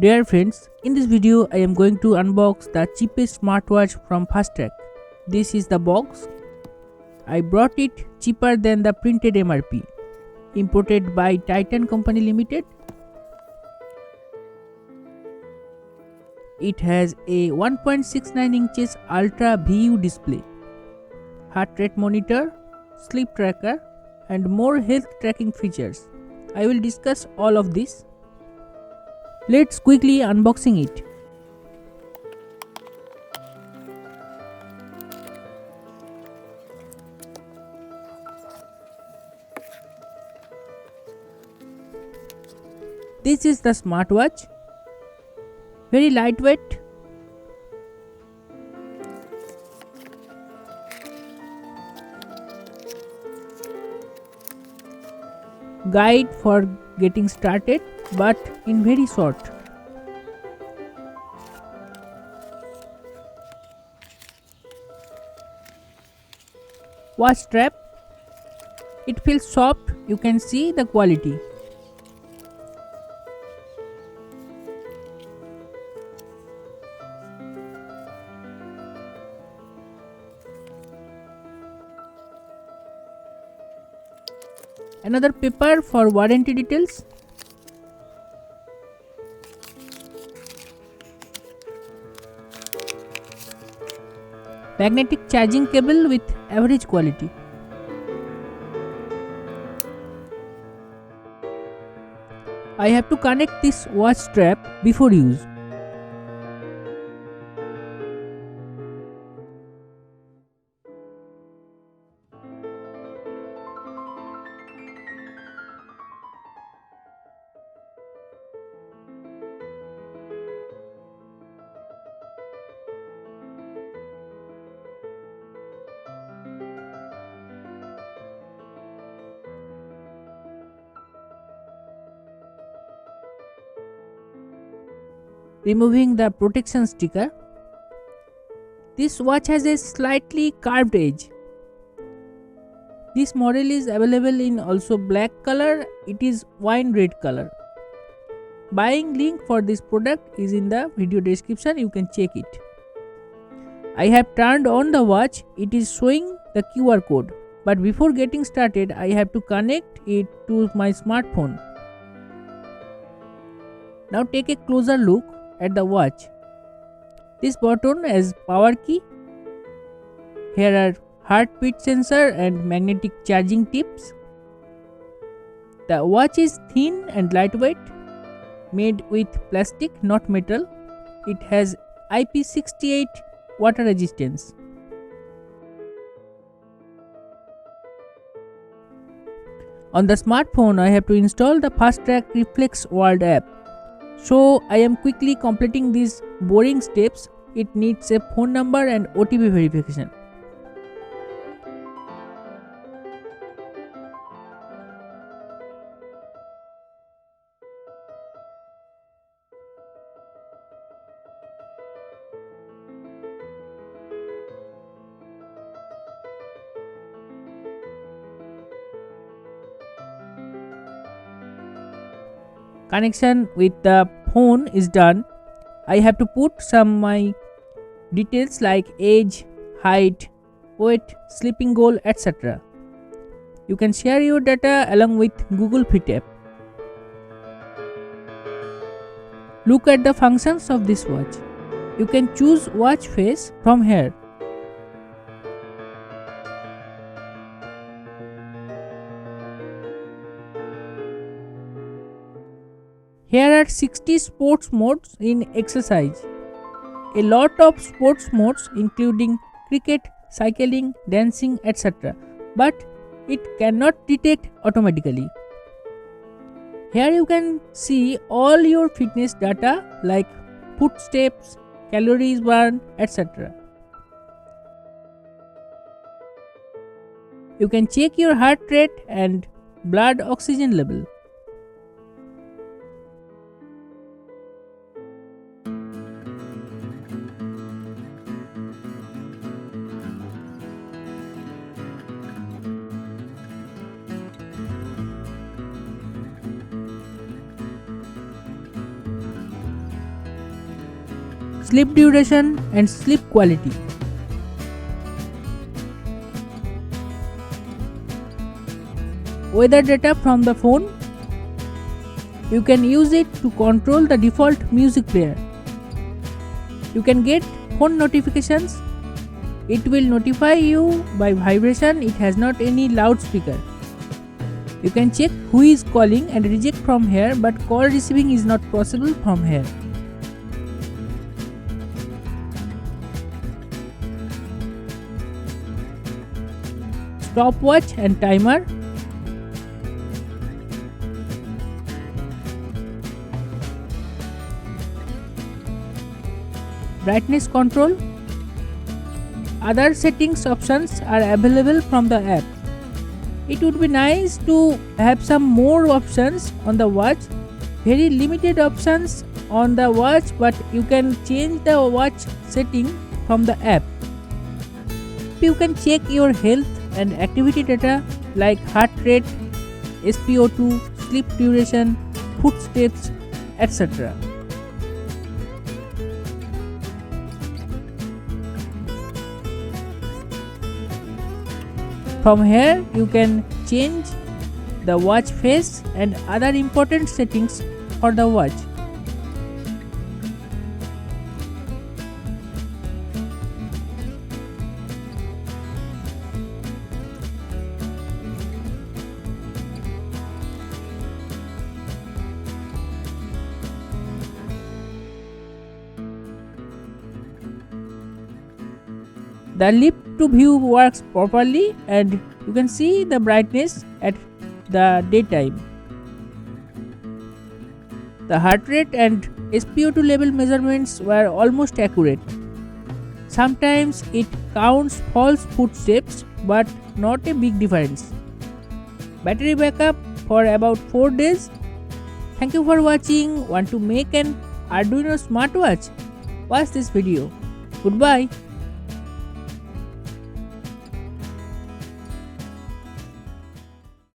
Dear friends, in this video I am going to unbox the cheapest smartwatch from Fastrack. This is the box. I brought it cheaper than the printed MRP. Imported by Titan Company Limited. It has a 1.69 inches Ultra VU display, heart rate monitor, sleep tracker and more health tracking features. I will discuss all of this. Let's quickly unboxing it. This is the smartwatch. Very lightweight. Guide for getting started, but in very short. Watch strap. It feels soft. You can see the quality. Another paper for warranty details. Magnetic charging cable with average quality. I have to connect this watch strap before use. Removing the protection sticker. This watch has a slightly curved edge. This model is available in also black color. It is wine red color. Buying link for this product is in the video description. You can check it. I have turned on the watch. It is showing the QR code. But before getting started, I have to connect it to my smartphone. Now take a closer look at the watch. This button has power key. Here are heartbeat sensor and magnetic charging tips. The watch is thin and lightweight, made with plastic, not metal. It has IP68 water resistance. On the smartphone, I have to install the Fastrack REFLEX World app. So I am quickly completing these boring steps. It needs a phone number and OTP verification. Connection with the phone is done. I have to put some my details like age, height, weight, sleeping goal, etc. You can share your data along with Google Fit app. Look at the functions of this watch. You can choose watch face from here. Here are 60 sports modes in exercise. A lot of sports modes including cricket, cycling, dancing, etc. But it cannot detect automatically. Here you can see all your fitness data like footsteps, calories burned, etc. You can check your heart rate and blood oxygen level. sleep duration and sleep quality. Weather data from the phone. You can use it to control the default music player. You can get phone notifications. It will notify you by vibration. It has not any loudspeaker. You can check who is calling and reject from here, but call receiving is not possible from here. Stopwatch and timer. Brightness control. Other settings options are available from the app. It would be nice to have some more options on the watch. Very limited options on the watch, but you can change the watch setting from the app. You can check your health and activity data like heart rate, SpO2, sleep duration, footsteps, etc. From here you can change the watch face and other important settings for the watch. The leap to view works properly and you can see the brightness at the daytime. The heart rate and SpO2 level measurements were almost accurate. Sometimes it counts false footsteps, but not a big difference. Battery backup for about 4 days. Thank you for watching. Want to make an Arduino smartwatch? Watch this video. Goodbye.